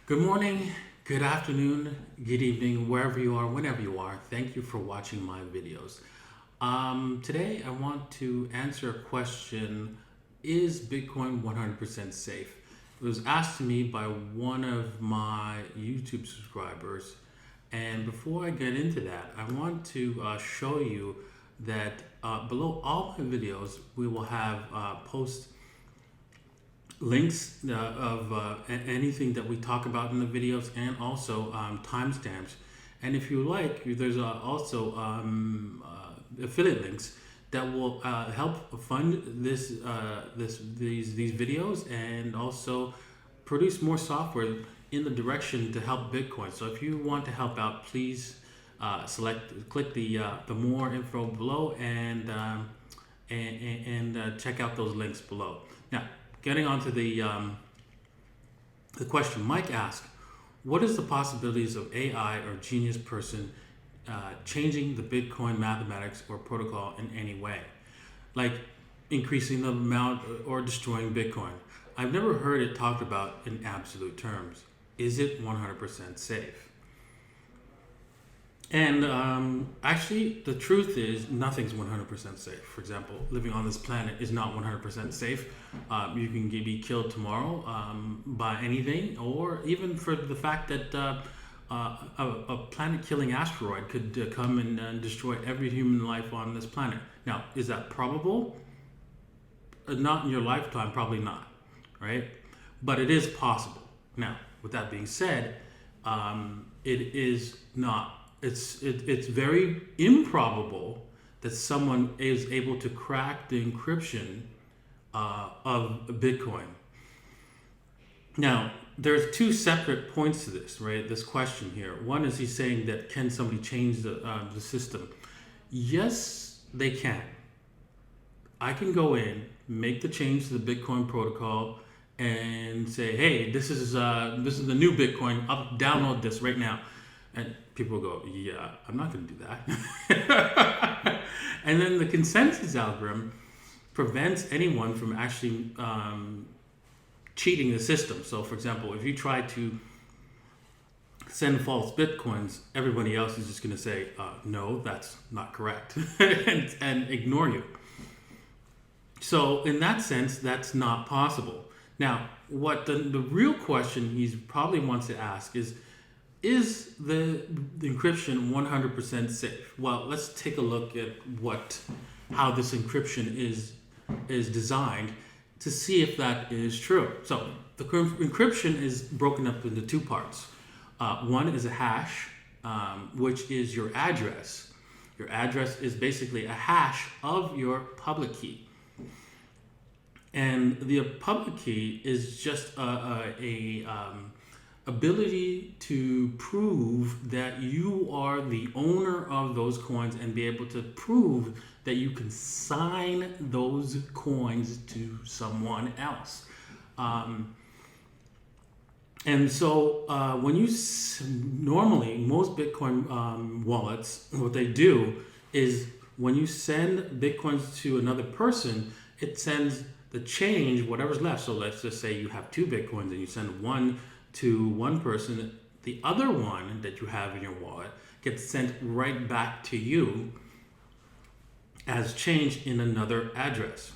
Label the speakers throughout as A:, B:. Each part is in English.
A: Good morning, good afternoon, good evening, wherever you are, whenever you are. Thank you for watching my videos. Today I want to answer a question: is Bitcoin 100% safe? It was asked to me by one of my YouTube subscribers. And before I get into that, I want to show you that below all my videos, we will have post links of anything that we talk about in the videos, and also timestamps. And if you like, there's also affiliate links that will help fund these videos, and also produce more software in the direction to help Bitcoin. So if you want to help out, please click the more info below, and check out those links below. Now, getting on to the question, Mike asked, what is the possibilities of AI or genius person changing the Bitcoin mathematics or protocol in any way, like increasing the amount or destroying Bitcoin? I've never heard it talked about in absolute terms. Is it 100% safe? And actually, the truth is nothing's 100% safe. For example, living on this planet is not 100% safe. You can be killed tomorrow by anything, or even for the fact that a planet-killing asteroid could come and destroy every human life on this planet. Now, is that probable? Not in your lifetime, probably not, right? But it is possible. Now, with that being said, it is not. It's very improbable that someone is able to crack the encryption of Bitcoin. Now, there's two separate points to this, right? This question here. One is he's saying that can somebody change the system? Yes, they can. I can go in, make the change to the Bitcoin protocol, and say, hey, this is the new Bitcoin. I'll download this right now. And people go, yeah, I'm not going to do that. And then the consensus algorithm prevents anyone from actually cheating the system. So, for example, if you try to send false Bitcoins, everybody else is just going to say, no, that's not correct, and ignore you. So, in that sense, that's not possible. Now, what the real question he probably wants to ask is the encryption 100% safe? Well, let's take a look at how this encryption is designed to see if that is true. So the encryption is broken up into two parts. One is a hash, which is your address. Your address is basically a hash of your public key. And the public key is just a ability to prove that you are the owner of those coins, and be able to prove that you can sign those coins to someone else. And so when you normally, most Bitcoin wallets, what they do is when you send Bitcoins to another person, it sends the change, whatever's left. So let's just say you have 2 Bitcoins and you send one to one person, the other one that you have in your wallet gets sent right back to you as change in another address.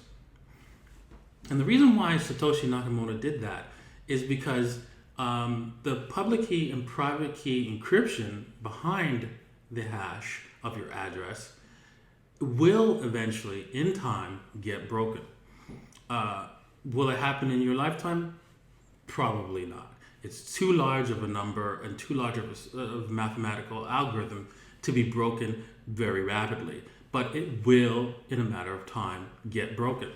A: And the reason why Satoshi Nakamoto did that is because the public key and private key encryption behind the hash of your address will eventually, in time, get broken. Will it happen in your lifetime? Probably not. It's too large of a number and too large of a mathematical algorithm to be broken very rapidly. But it will, in a matter of time, get broken.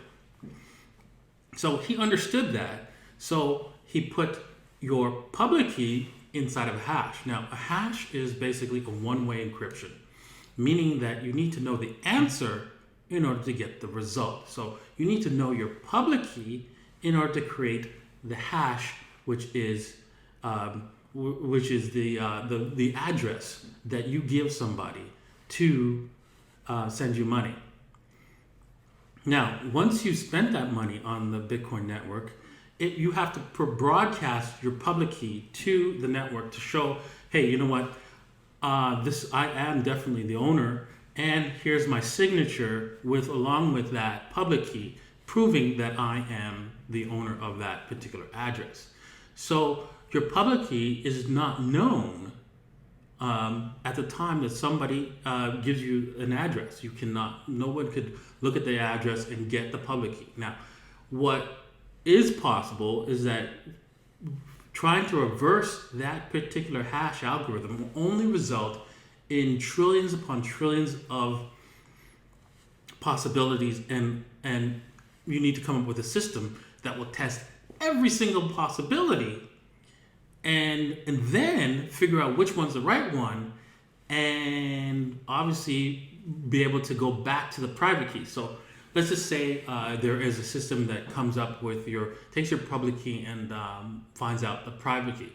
A: So he understood that. So he put your public key inside of a hash. Now, a hash is basically a one-way encryption, meaning that you need to know the answer in order to get the result. So you need to know your public key in order to create the hash, which is the address that you give somebody to send you money. Now, once you've spent that money on the Bitcoin network, you have to broadcast your public key to the network to show, hey, you know what, I am definitely the owner, and here's my signature along with that public key, proving that I am the owner of that particular address. So your public key is not known at the time that somebody gives you an address. No one could look at the address and get the public key. Now, what is possible is that trying to reverse that particular hash algorithm will only result in trillions upon trillions of possibilities, and you need to come up with a system that will test every single possibility and then figure out which one's the right one, and obviously be able to go back to the private key. So let's just say there is a system that comes up with takes your public key and finds out the private key.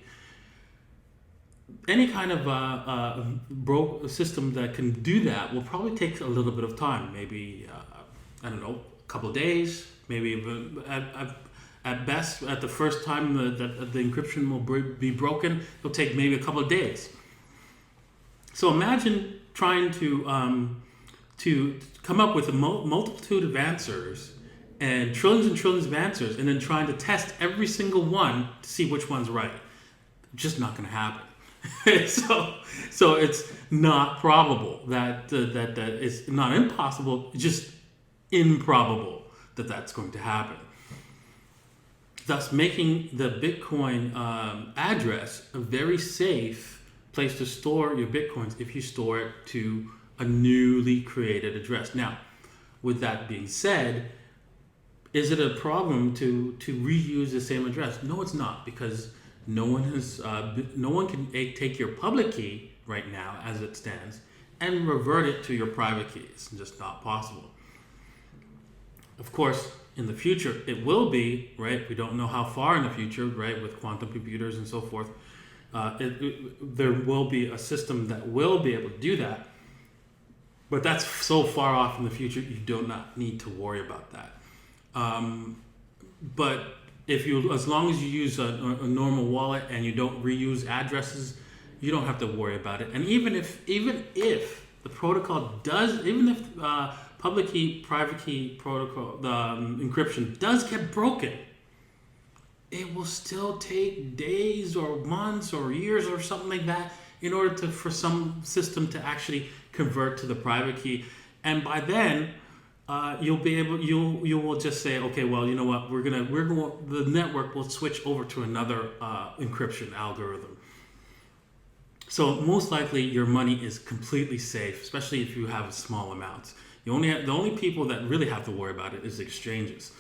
A: Any kind of system that can do that will probably take a little bit of time. Maybe, I don't know, a couple of days, maybe even at best, at the first time that the encryption will be broken, it'll take maybe a couple of days. So imagine trying to come up with a multitude of answers and trillions of answers, and then trying to test every single one to see which one's right. Just not going to happen. So it's not probable that it's not impossible, it's just improbable that that's going to happen. Thus making the Bitcoin address a very safe place to store your Bitcoins if you store it to a newly created address. Now, with that being said, is it a problem to reuse the same address? No, it's not, because no one can take your public key right now as it stands and revert it to your private key. It's just not possible. Of course, in the future, it will be, right? We don't know how far in the future, right? With quantum computers and so forth, there will be a system that will be able to do that. But that's so far off in the future, you do not need to worry about that. But as long as you use a normal wallet and you don't reuse addresses, you don't have to worry about it. And even if the protocol does, even if public key, private key protocol, the encryption does get broken, it will still take days or months or years or something like that in order for some system to actually convert to the private key. And by then, you will just say, okay, well, you know what, the network will switch over to another encryption algorithm. So most likely your money is completely safe, especially if you have small amounts. The only people that really have to worry about it is exchanges.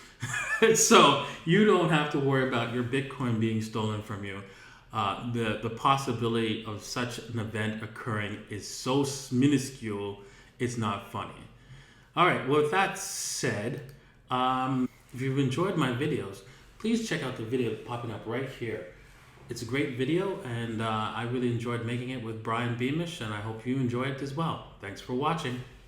A: So you don't have to worry about your Bitcoin being stolen from you. The possibility of such an event occurring is so minuscule, it's not funny. All right, well, with that said, if you've enjoyed my videos, please check out the video popping up right here. It's a great video, and I really enjoyed making it with Brian Beamish, and I hope you enjoy it as well. Thanks for watching.